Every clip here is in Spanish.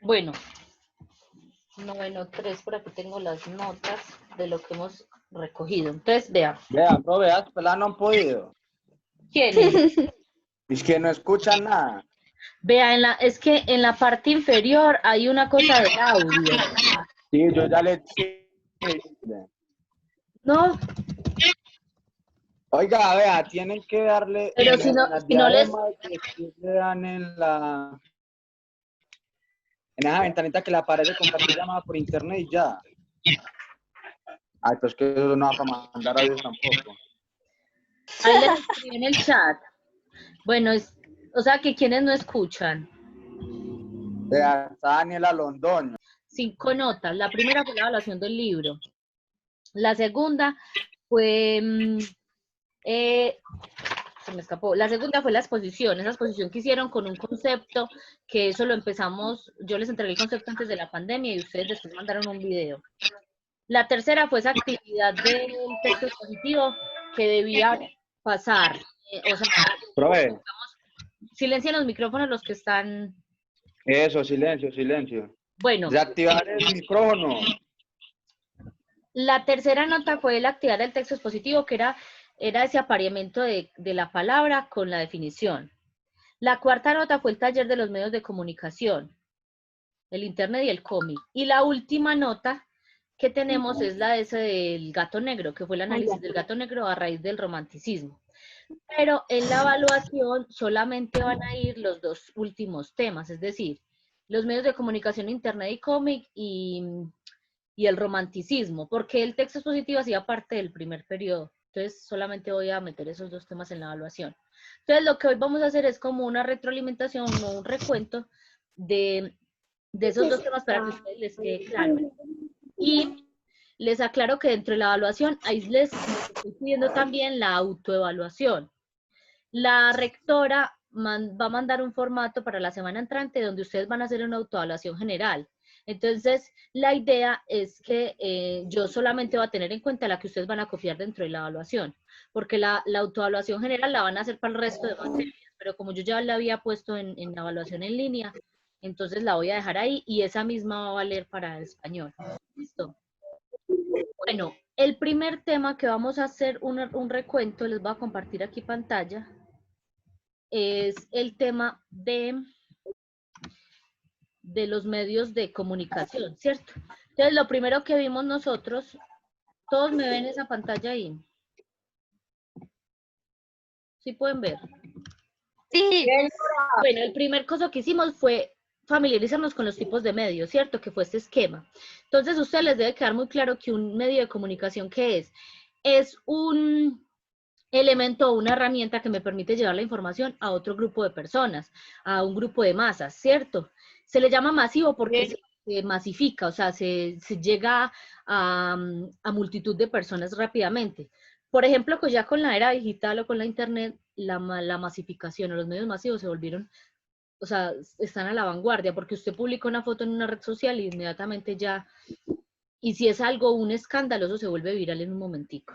Bueno, noveno 3, por aquí tengo las notas de lo que hemos recogido. Entonces, vean, Vea, no veas, pelada no han podido. ¿quién es? Es que no escuchan nada. Vea, es que en la parte inferior hay una cosa del audio. Sí, yo ya le... No, Oiga, vea, tienen que darle pero en la si no les, diadema y después le dan en esa ventanita que le aparece compartir llamada por internet y ya. Ay, pues que eso no va para mandar audios tampoco. ahí les escribí en el chat. Bueno, o sea que quienes no escuchan. Vea, está Daniela Londoño. 5 notas. La primera fue la evaluación del libro. La segunda fue, se me escapó. La segunda fue la exposición, esa exposición que hicieron con un concepto, que eso lo empezamos, yo les entregué el concepto antes de la pandemia y ustedes después mandaron un video. La tercera fue esa actividad del texto expositivo que debía pasar. O sea, Profe. silencien los micrófonos los que están. Eso, silencio, silencio. Bueno, Desactivar el micrófono. la tercera nota fue la actividad del texto expositivo, que era ese apareamiento de la palabra con la definición. La cuarta nota fue el taller de los medios de comunicación, el internet y el cómic. Y la última nota que tenemos es la de ese del gato negro, que fue el análisis del gato negro a raíz del romanticismo. Pero en la evaluación solamente van a ir los dos últimos temas, es decir, los medios de comunicación, internet y cómic y el romanticismo, porque el texto expositivo hacía parte del primer periodo. Entonces solamente voy a meter esos dos temas en la evaluación. Entonces lo que hoy vamos a hacer es como una retroalimentación o un recuento de esos dos temas para que a ustedes les quede claro. Y les aclaro que dentro de la evaluación, ahí les estoy pidiendo también la autoevaluación. La rectora va a mandar un formato para la semana entrante donde ustedes van a hacer una autoevaluación general. Entonces, la idea es que yo solamente voy a tener en cuenta la que ustedes van a copiar dentro de la evaluación, porque la autoevaluación general la van a hacer para el resto de materias, pero como yo ya la había puesto en la evaluación en línea, entonces la voy a dejar ahí y esa misma va a valer para el español. ¿Listo? Bueno, el primer tema que vamos a hacer un recuento, les voy a compartir aquí pantalla, es el tema de los medios de comunicación, ¿cierto? Entonces, lo primero que vimos nosotros, todos me ven esa pantalla ahí. ¿Sí pueden ver? Sí. Bueno, el primer cosa que hicimos fue familiarizarnos con los tipos de medios, ¿cierto? Que fue este esquema. Entonces, a ustedes les debe quedar muy claro que un medio de comunicación, ¿qué es? Es un elemento o una herramienta que me permite llevar la información a otro grupo de personas, a un grupo de masas, ¿cierto? Se le llama masivo porque se masifica, o sea, se llega a multitud de personas rápidamente. Por ejemplo, que ya con la era digital o con la internet, la masificación o los medios masivos se volvieron, o sea, están a la vanguardia, porque usted publica una foto en una red social y inmediatamente ya, y si es algo, un escándalo, eso se vuelve viral en un momentico.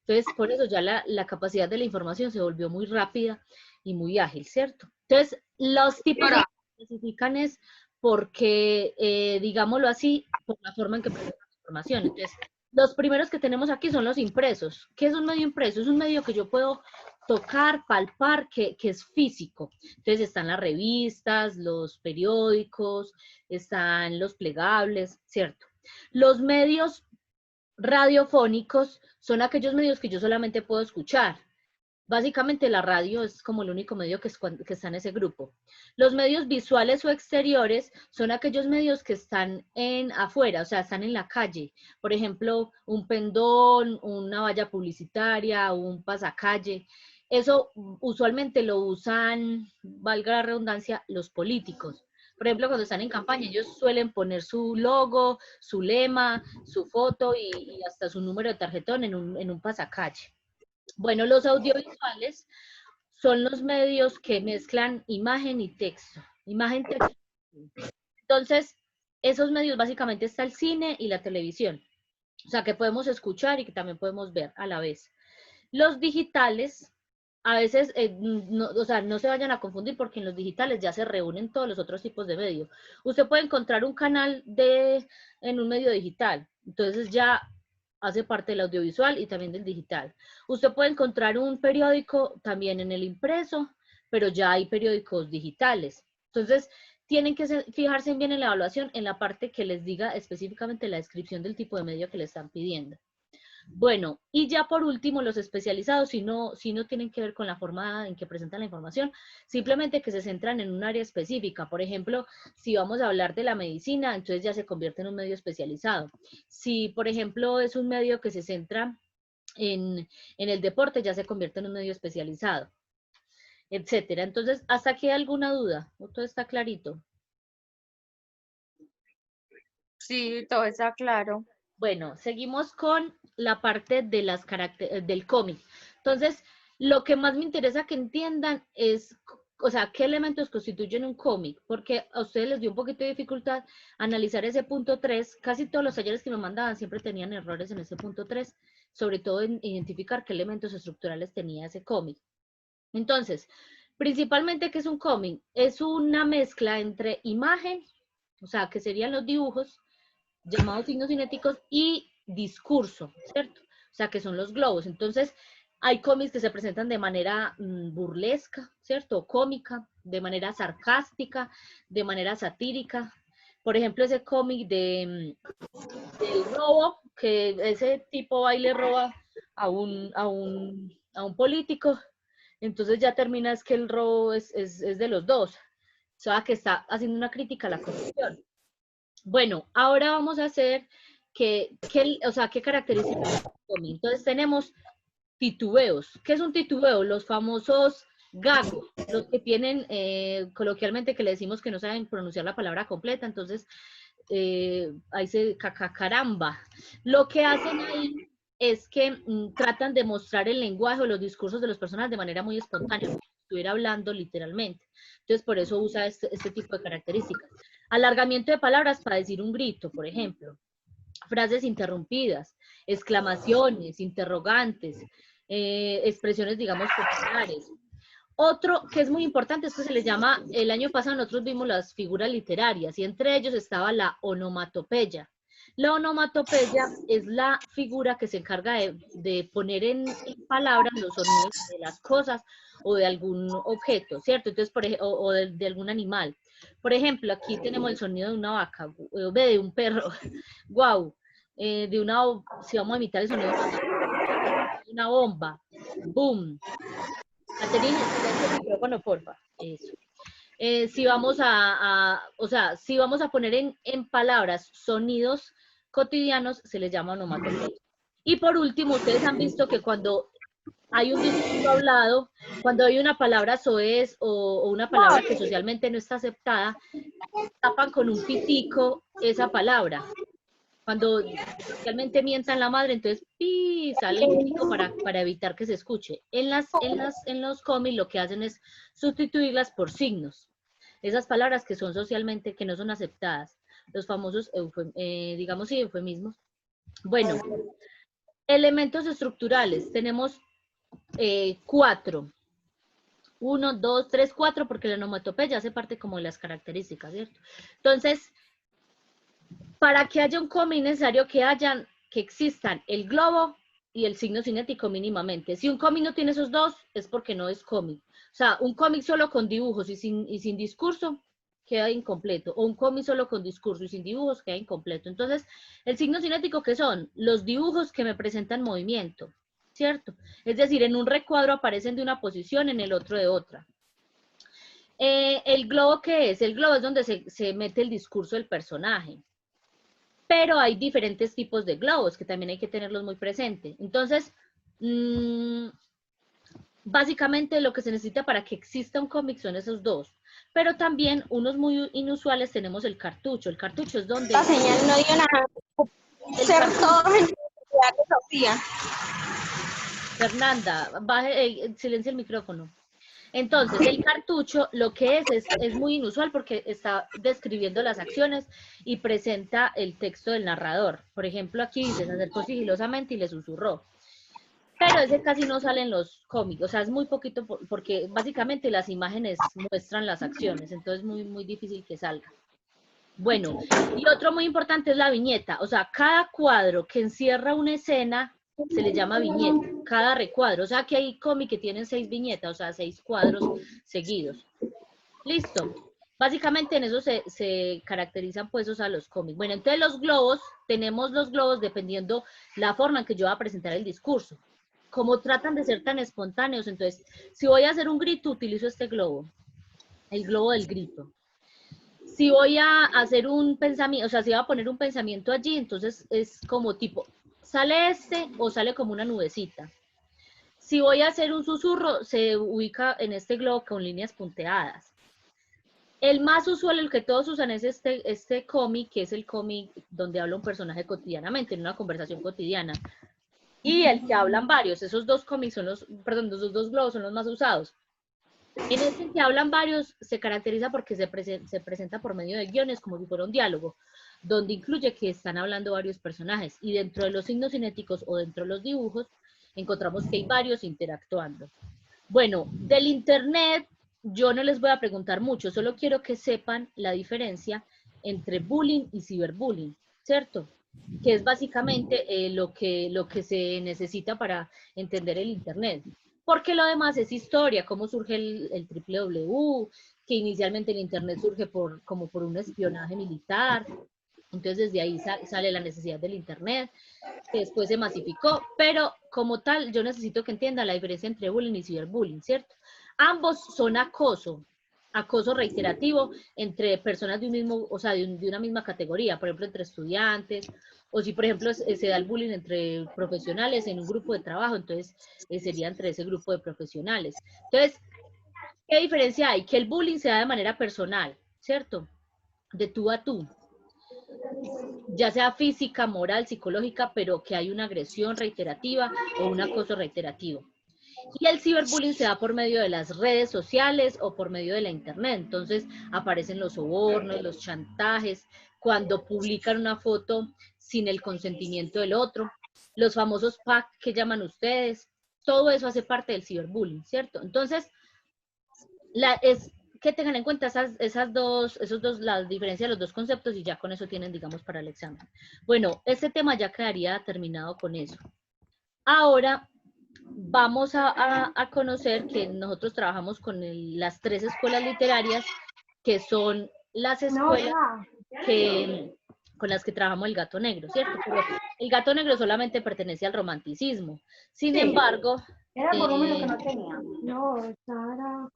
Entonces, por eso ya la capacidad de la información se volvió muy rápida y muy ágil, ¿cierto? Entonces, los tipos de se clasifican es porque, digámoslo así, por la forma en que presentan la información. Entonces, los primeros que tenemos aquí son los impresos. ¿Qué es un medio impreso? Es un medio que yo puedo tocar, palpar, que es físico. Entonces, están las revistas, los periódicos, están los plegables, ¿cierto? Los medios radiofónicos son aquellos medios que yo solamente puedo escuchar. Básicamente la radio es como el único medio que está en ese grupo. Los medios visuales o exteriores son aquellos medios que están afuera, o sea, están en la calle. Por ejemplo, un pendón, una valla publicitaria, un pasacalle. Eso usualmente lo usan, valga la redundancia, los políticos. Por ejemplo, cuando están en campaña, ellos suelen poner su logo, su lema, su foto y hasta su número de tarjetón en un pasacalle. Bueno, los audiovisuales son los medios que mezclan imagen y texto. Imagen, texto. Entonces, esos medios básicamente está el cine y la televisión. O sea, que podemos escuchar y que también podemos ver a la vez. Los digitales a veces, no, o sea, no se vayan a confundir porque en los digitales ya se reúnen todos los otros tipos de medios. Usted puede encontrar un canal en un medio digital, entonces ya hace parte del audiovisual y también del digital. Usted puede encontrar un periódico también en el impreso, pero ya hay periódicos digitales. Entonces, tienen que fijarse bien en la evaluación, en la parte que les diga específicamente la descripción del tipo de medio que le están pidiendo. Bueno, y ya por último, los especializados, si no tienen que ver con la forma en que presentan la información, simplemente que se centran en un área específica. Por ejemplo, si vamos a hablar de la medicina, entonces ya se convierte en un medio especializado. Si, por ejemplo, es un medio que se centra en el deporte, ya se convierte en un medio especializado, etcétera. Entonces, ¿hasta aquí hay alguna duda? ¿O todo está clarito? Sí, todo está claro. Bueno, seguimos con la parte de las del cómic. Entonces, lo que más me interesa que entiendan es, o sea, qué elementos constituyen un cómic, porque a ustedes les dio un poquito de dificultad analizar ese punto 3. Casi todos los talleres que me mandaban siempre tenían errores en ese punto 3, sobre todo en identificar qué elementos estructurales tenía ese cómic. Entonces, principalmente, ¿qué es un cómic? Es una mezcla entre imagen, o sea, que serían los dibujos, llamados signos cinéticos, y discurso, ¿cierto? O sea, que son los globos. Entonces, hay cómics que se presentan de manera burlesca, ¿cierto? Cómica, de manera sarcástica, de manera satírica. Por ejemplo, ese cómic del robo, que ese tipo va y le roba a un político, entonces ya termina es que el robo es de los dos. O sea, que está haciendo una crítica a la corrupción. Bueno, ahora vamos a hacer qué características. Entonces tenemos titubeos. ¿Qué es un titubeo? Los famosos gagos, los que tienen coloquialmente que le decimos que no saben pronunciar la palabra completa, entonces ahí se cacacaramba. Lo que hacen ahí es que tratan de mostrar el lenguaje o los discursos de las personas de manera muy espontánea, como si estuviera hablando literalmente. Entonces, por eso usa este tipo de características. Alargamiento de palabras para decir un grito, por ejemplo. Frases interrumpidas, exclamaciones, interrogantes, expresiones, digamos, populares. Otro que es muy importante es que se les llama, el año pasado nosotros vimos las figuras literarias y entre ellos estaba la onomatopeya. La onomatopeya es la figura que se encarga de poner en palabras los sonidos de las cosas o de algún objeto, ¿cierto? Entonces, o de algún animal. Por ejemplo, aquí tenemos el sonido de una vaca, de un perro, wow, si vamos a imitar el sonido de una bomba, boom. Caterina, silencio el micrófono, porfa. Eso. Si vamos si vamos a poner en palabras sonidos cotidianos, se les llama onomatopeya. Y por último, ustedes han visto que cuando hay un discurso hablado, cuando hay una palabra soez o una palabra que socialmente no está aceptada, tapan con un pitico esa palabra. Cuando socialmente mientan la madre, entonces ¡pi! Sale el pitico para evitar que se escuche. En los cómics lo que hacen es sustituirlas por signos. Esas palabras que son socialmente, que no son aceptadas. Los famosos, digamos, eufemismos. Bueno, elementos estructurales. Tenemos 4. 1, 2, 3, 4, porque la onomatopeya hace parte como de las características, ¿cierto? Entonces, para que haya un cómic es necesario que existan el globo y el signo cinético mínimamente. Si un cómic no tiene esos dos, es porque no es cómic. O sea, un cómic solo con dibujos y sin discurso queda incompleto. O un cómic solo con discurso y sin dibujos queda incompleto. Entonces, el signo cinético, ¿qué son? Los dibujos que me presentan movimiento, ¿cierto? Es decir, en un recuadro aparecen de una posición, en el otro de otra. ¿El globo qué es? El globo es donde se mete el discurso del personaje. Pero hay diferentes tipos de globos que también hay que tenerlos muy presentes. Entonces, básicamente lo que se necesita para que exista un cómic son esos dos. Pero también unos muy inusuales tenemos el cartucho. El cartucho es donde... La señal no dio nada. Ser todos en Sofía. Fernanda, silencia el micrófono. Entonces, el cartucho lo que es muy inusual porque está describiendo las acciones y presenta el texto del narrador. Por ejemplo, aquí dice, se acercó sigilosamente y le susurró. pero ese casi no sale en los cómics, o sea, es muy poquito porque básicamente las imágenes muestran las acciones, entonces es muy, muy difícil que salga. Bueno, y otro muy importante es la viñeta, o sea, cada cuadro que encierra una escena se le llama viñeta, cada recuadro, o sea, que hay cómics que tienen 6 viñetas, o sea, 6 cuadros seguidos. Listo. Básicamente en eso se caracterizan pues, o sea, los cómics. Bueno, entonces los globos, tenemos los globos dependiendo la forma en que yo voy a presentar el discurso. Como tratan de ser tan espontáneos, entonces, si voy a hacer un grito, utilizo este globo, el globo del grito. Si voy a hacer un pensamiento, o sea, si voy a poner un pensamiento allí, entonces es como tipo, sale este o sale como una nubecita. Si voy a hacer un susurro, se ubica en este globo con líneas punteadas. El más usual, el que todos usan, es este cómic, que es el cómic donde habla un personaje cotidianamente, en una conversación cotidiana. Y el que hablan varios, esos dos cómics son los, perdón, esos dos globos son los más usados. En este que hablan varios, se caracteriza porque se presenta por medio de guiones como si fuera un diálogo, donde incluye que están hablando varios personajes. Y dentro de los signos cinéticos o dentro de los dibujos, encontramos que hay varios interactuando. Bueno, del internet yo no les voy a preguntar mucho, solo quiero que sepan la diferencia entre bullying y ciberbullying, ¿cierto? Que es básicamente lo que se necesita para entender el internet. Porque lo demás es historia, cómo surge el www, que inicialmente el internet surge como por un espionaje militar, entonces desde ahí sale la necesidad del internet, que después se masificó, pero como tal yo necesito que entiendan la diferencia entre bullying y ciberbullying, ¿cierto? Ambos son acoso reiterativo entre personas de un mismo, o sea, de una misma categoría, por ejemplo, entre estudiantes, o si, por ejemplo, se da el bullying entre profesionales en un grupo de trabajo, entonces sería entre ese grupo de profesionales. Entonces, ¿qué diferencia hay? Que el bullying se da de manera personal, ¿cierto? De tú a tú, ya sea física, moral, psicológica, pero que hay una agresión reiterativa o un acoso reiterativo. Y el ciberbullying se da por medio de las redes sociales o por medio de la internet. Entonces aparecen los sobornos, los chantajes, cuando publican una foto sin el consentimiento del otro, los famosos pack que llaman ustedes, todo eso hace parte del ciberbullying, ¿cierto? Entonces, es que tengan en cuenta la diferencia de los dos conceptos y ya con eso tienen, digamos, para el examen. Bueno, este tema ya quedaría terminado con eso. Ahora vamos a conocer que nosotros trabajamos con las 3 escuelas literarias, que son las escuelas con las que trabajamos el Gato Negro, ¿cierto? Pero el Gato Negro solamente pertenece al romanticismo. Sin embargo... Era por lo menos que no tenía. No, Sara.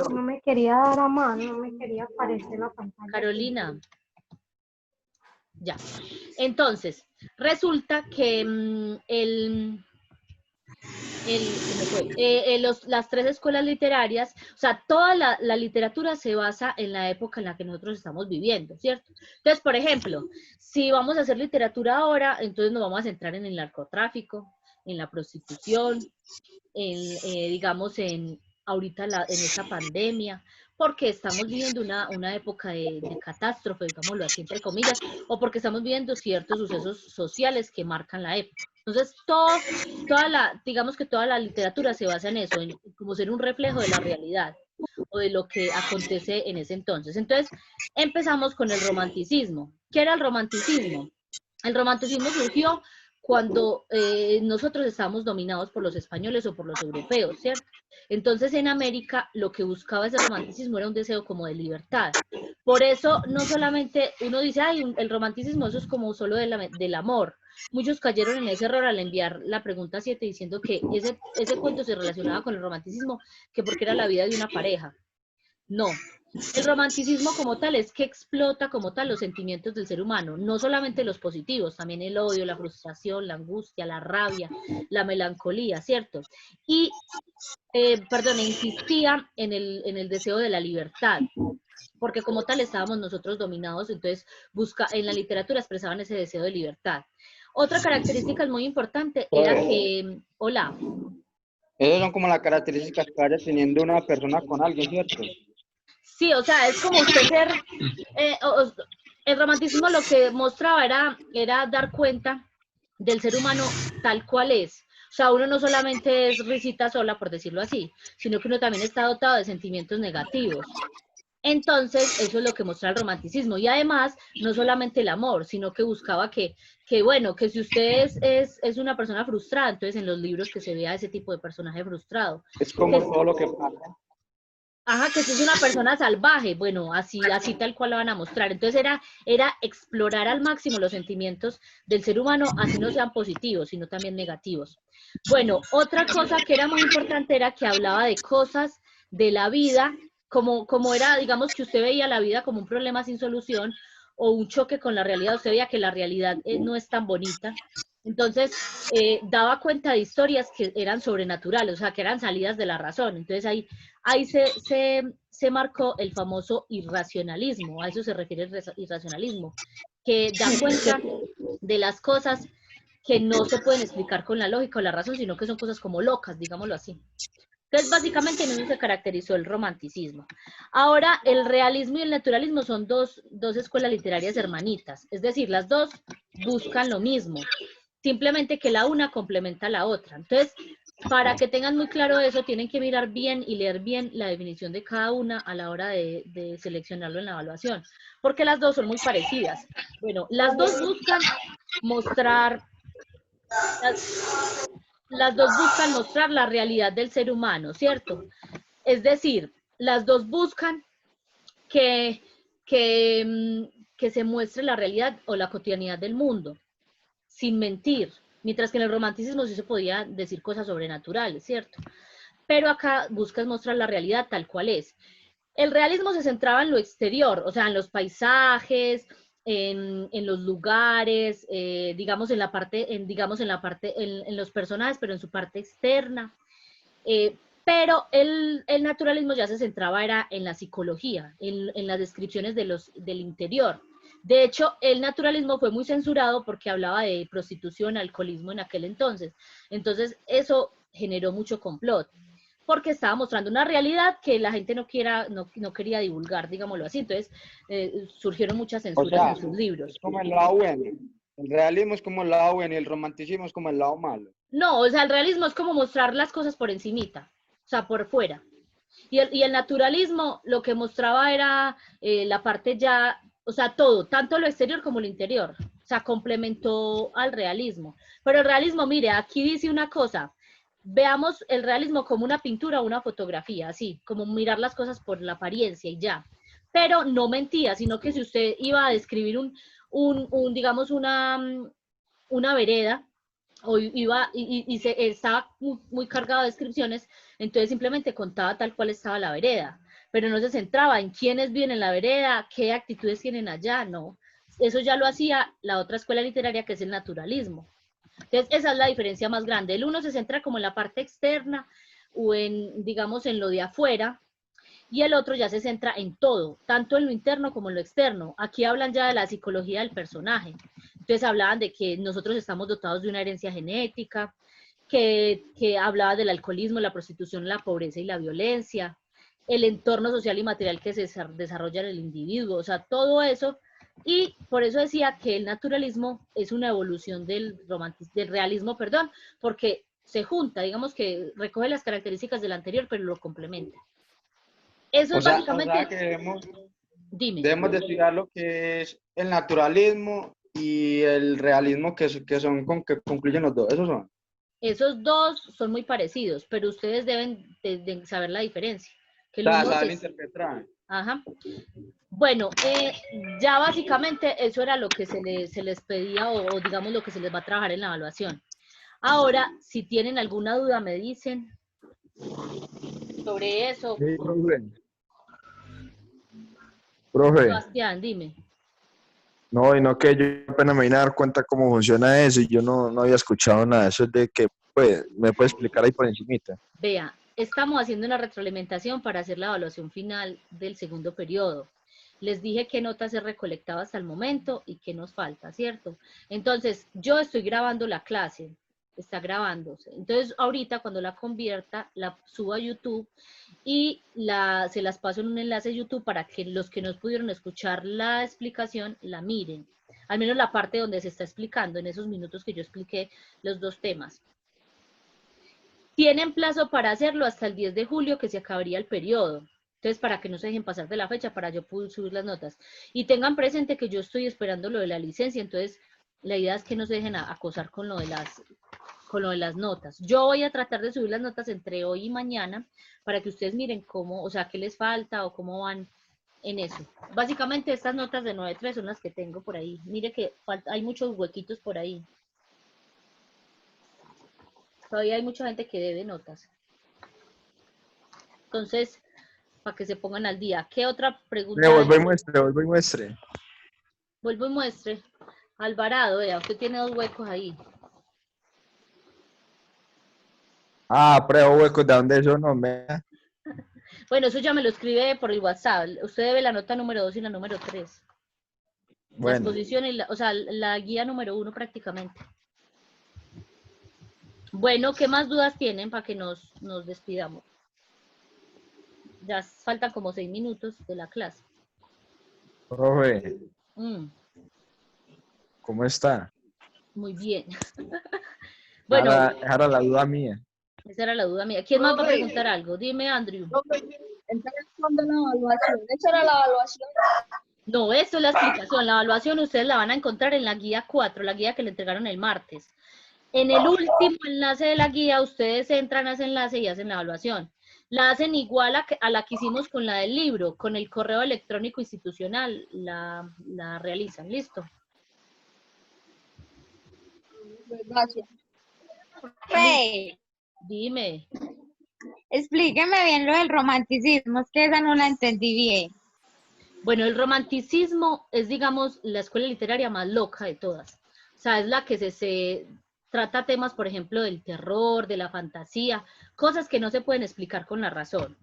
No me quería dar a más, no me quería aparecer la pantalla. Carolina. Ya. Entonces, resulta que las 3 escuelas literarias, o sea, toda la literatura se basa en la época en la que nosotros estamos viviendo, ¿cierto? Entonces, por ejemplo, si vamos a hacer literatura ahora, entonces nos vamos a centrar en el narcotráfico, en la prostitución, digamos, ahorita en esta pandemia, porque estamos viviendo una época de catástrofe, digámoslo así, entre comillas, o porque estamos viviendo ciertos sucesos sociales que marcan la época. Entonces, digamos que toda la literatura se basa en eso, en como ser un reflejo de la realidad o de lo que acontece en ese entonces. Entonces, empezamos con el romanticismo. ¿Qué era el romanticismo? El romanticismo surgió cuando nosotros estábamos dominados por los españoles o por los europeos, ¿cierto? Entonces en América lo que buscaba ese romanticismo era un deseo como de libertad. Por eso no solamente uno dice, ay, el romanticismo eso es como solo del amor. Muchos cayeron en ese error al enviar la pregunta 7 diciendo que ese cuento se relacionaba con el romanticismo, que porque era la vida de una pareja. No. El romanticismo como tal es que explota como tal los sentimientos del ser humano, no solamente los positivos, también el odio, la frustración, la angustia, la rabia, la melancolía, ¿cierto? Y, insistía en el deseo de la libertad, porque como tal estábamos nosotros dominados, entonces en la literatura expresaban ese deseo de libertad. Otra característica muy importante era que, hola. Esas son como las características que vaya teniendo una persona con alguien, ¿cierto? Sí, o sea, es como usted ser, el romanticismo lo que mostraba era dar cuenta del ser humano tal cual es. sea, uno no solamente es risita sola, por decirlo así, sino que uno también está dotado de sentimientos negativos. Entonces, eso es lo que muestra el romanticismo. Y además, no solamente el amor, sino que buscaba bueno, que si usted es una persona frustrada, entonces en los libros que se vea ese tipo de personaje frustrado. Es como todo lo que pasa. Ajá, que si es una persona salvaje, bueno, así tal cual lo van a mostrar. Entonces era explorar al máximo los sentimientos del ser humano, así no sean positivos, sino también negativos. Bueno, otra cosa que era muy importante era que hablaba de cosas de la vida, como era, digamos, que usted veía la vida como un problema sin solución o un choque con la realidad, usted veía que la realidad no es tan bonita. Entonces, daba cuenta de historias que eran sobrenaturales, o sea, que eran salidas de la razón. Entonces, ahí se marcó el famoso irracionalismo, a eso se refiere el irracionalismo, que da cuenta de las cosas que no se pueden explicar con la lógica o la razón, sino que son cosas como locas, digámoslo así. Entonces, básicamente en eso se caracterizó el romanticismo. Ahora, el realismo y el naturalismo son dos escuelas literarias hermanitas, es decir, las dos buscan lo mismo, simplemente que la una complementa a la otra. Entonces, para que tengan muy claro eso, tienen que mirar bien y leer bien la definición de cada una a la hora de seleccionarlo en la evaluación, porque las dos son muy parecidas. Bueno, las dos buscan mostrar, las dos buscan mostrar la realidad del ser humano, ¿cierto? Es decir, las dos buscan que, que se muestre la realidad o la cotidianidad del mundo, sin mentir, mientras que en el romanticismo sí se podía decir cosas sobrenaturales, ¿cierto? Pero acá buscas mostrar la realidad tal cual es. El realismo se centraba en lo exterior, o sea, en los paisajes, en los lugares, digamos en los personajes, pero en su parte externa. Pero el naturalismo ya se centraba era en la psicología, en las descripciones del interior. De hecho, el naturalismo fue muy censurado porque hablaba de prostitución, alcoholismo en aquel entonces. Entonces, eso generó mucho complot, porque estaba mostrando una realidad que la gente no quería divulgar, digámoslo así. Entonces, surgieron muchas O censuras sea, en sus libros. es como el lado bueno. El realismo es como el lado bueno y el romanticismo es como el lado malo. No, o sea, el realismo es como mostrar las cosas por encimita, o sea, por fuera. Y el naturalismo lo que mostraba era la parte ya, o sea, todo, tanto lo exterior como lo interior. O sea, complementó al realismo. Pero el realismo, mire, aquí dice una cosa, veamos el realismo como una pintura o una fotografía, así, como mirar las cosas por la apariencia y ya. Pero no mentía, sino que si usted iba a describir digamos, una vereda, o iba y estaba muy cargado de descripciones, entonces simplemente contaba tal cual estaba la vereda, pero no se centraba en quiénes viven en la vereda, qué actitudes tienen allá, no. Eso ya lo hacía la otra escuela literaria, que es el naturalismo. Entonces, esa es la diferencia más grande. El uno se centra como en la parte externa o digamos, en lo de afuera, y el otro ya se centra en todo, tanto en lo interno como en lo externo. Aquí hablan ya de la psicología del personaje. Entonces hablaban de que nosotros estamos dotados de una herencia genética, que hablaba del alcoholismo, la prostitución, la pobreza y la violencia, el entorno social y material que se desarrolla en el individuo, o sea, todo eso. Y por eso decía que el naturalismo es una evolución del realismo, perdón, porque se junta, digamos que recoge las características del anterior, pero lo complementa. Eso O es sea básicamente, que dime, debemos de estudiar lo que es el naturalismo y el realismo que son con que concluyen los dos. Esos son. esos dos son muy parecidos, pero ustedes deben de saber la diferencia. Que O el sea, uno saben es, interpretar. ajá. Bueno, ya básicamente eso era lo que se les pedía o digamos lo que se les va a trabajar en la evaluación. Ahora, si tienen alguna duda, me dicen sobre eso. Sí, profe. Profe, Sebastián, dime. no, y no que yo apenas me vine a dar cuenta cómo funciona eso y yo no había escuchado nada. Eso es de que, pues, me puede explicar ahí por encimita. Vea, estamos haciendo una retroalimentación para hacer la evaluación final del segundo periodo. Les dije qué notas he recolectado hasta el momento y qué nos falta, ¿cierto? Entonces, yo estoy grabando la clase, está grabándose. Entonces, ahorita cuando la convierta, la subo a YouTube y se las paso en un enlace de YouTube para que los que no pudieron escuchar la explicación la miren. Al menos la parte donde se está explicando, en esos minutos que yo expliqué los dos temas. Tienen plazo para hacerlo hasta el 10 de julio, que se acabaría el periodo. Entonces, para que no se dejen pasar de la fecha, para yo poder subir las notas. Y tengan presente que yo estoy esperando lo de la licencia, entonces la idea es que no se dejen acosar con lo de las notas. Yo voy a tratar de subir las notas entre hoy y mañana para que ustedes miren cómo, o sea, qué les falta o cómo van en eso. Básicamente estas notas de 9.3 son las que tengo por ahí. Mire que hay muchos huequitos por ahí. Todavía hay mucha gente que debe notas. Entonces, para que se pongan al día. ¿Qué otra pregunta? Vuelvo y muestre. Vuelvo y muestre. Alvarado, vea, usted tiene 2 huecos ahí. Ah, prueba huecos, ¿de dónde eso no me... Bueno, eso ya me lo escribe por el WhatsApp. Usted debe la nota número 2 y la número 3. La Bueno, exposición, y o sea, la guía número 1 prácticamente. Bueno, ¿qué más dudas tienen para que nos despidamos? Ya faltan como 6 minutos de la clase. profe, ¿cómo está? Muy bien. Bueno, Esa era la duda mía. esa era la duda mía. ¿Quién más va a preguntar algo? Dime, Andrew. Entonces, ¿cuándo la evaluación? ¿Esa era la evaluación? No, eso es la explicación. La evaluación ustedes la van a encontrar en la guía 4, la guía que le entregaron el martes. En el último enlace de la guía, ustedes entran a ese enlace y hacen la evaluación. La hacen igual a la que hicimos con la del libro, con el correo electrónico institucional, la realizan. ¿Listo? Gracias. Profe, Dime. explíqueme bien lo del romanticismo, es que esa no la entendí bien. Bueno, el romanticismo es, digamos, la escuela literaria más loca de todas. O sea, es la que se trata temas, por ejemplo, del terror, de la fantasía, cosas que no se pueden explicar con la razón.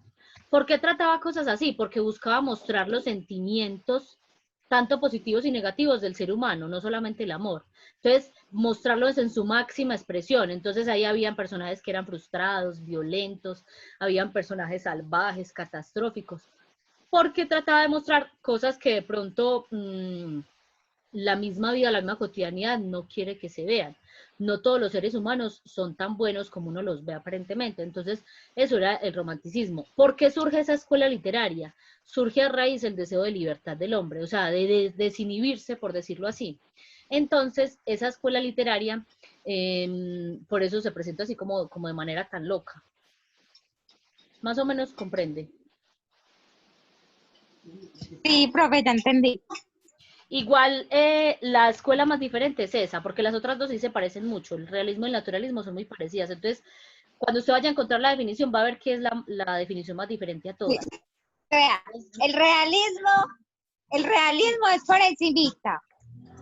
¿Por qué trataba cosas así? Porque buscaba mostrar los sentimientos, tanto positivos y negativos del ser humano, no solamente el amor. Entonces, mostrarlos en su máxima expresión. Entonces, ahí habían personajes que eran frustrados, violentos, habían personajes salvajes, catastróficos, porque trataba de mostrar cosas que de pronto la misma vida, la misma cotidianidad no quiere que se vean. No todos los seres humanos son tan buenos como uno los ve aparentemente. Entonces, eso era el romanticismo. ¿Por qué surge esa escuela literaria? Surge a raíz del deseo de libertad del hombre, o sea, de desinhibirse, por decirlo así. Entonces, esa escuela literaria, por eso se presenta así como de manera tan loca. Más o menos comprende. Sí, profe, ya entendí. Igual, la escuela más diferente es esa, porque las otras dos sí se parecen mucho. El realismo y el naturalismo son muy parecidas. Entonces, cuando usted vaya a encontrar la definición, va a ver que es la definición más diferente a todas. Vea, el realismo es por encimita,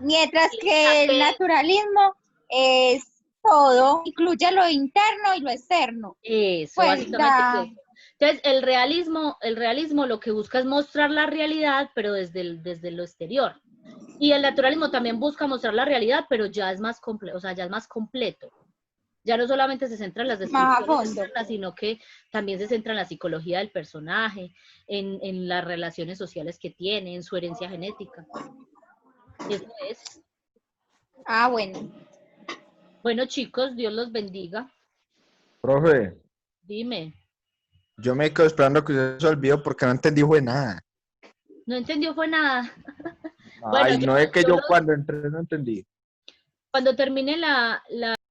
mientras que el naturalismo es todo, incluye lo interno y lo externo. Eso, Pues, básicamente es eso. Entonces, el realismo lo que busca es mostrar la realidad, pero desde lo exterior. Y el naturalismo también busca mostrar la realidad, pero ya es más completo, o sea, ya es más completo. Ya no solamente se centra en las descripciones externas, sino que también se centra en la psicología del personaje, en las relaciones sociales que tiene, en su herencia genética. Eso es. Ah, bueno. Bueno, chicos, Dios los bendiga. Profe, Dime. yo me quedo esperando que usted se olvide porque no entendí fue nada. No entendió fue nada. Ay, Bueno, no es que yo cuando entré no entendí. cuando termine la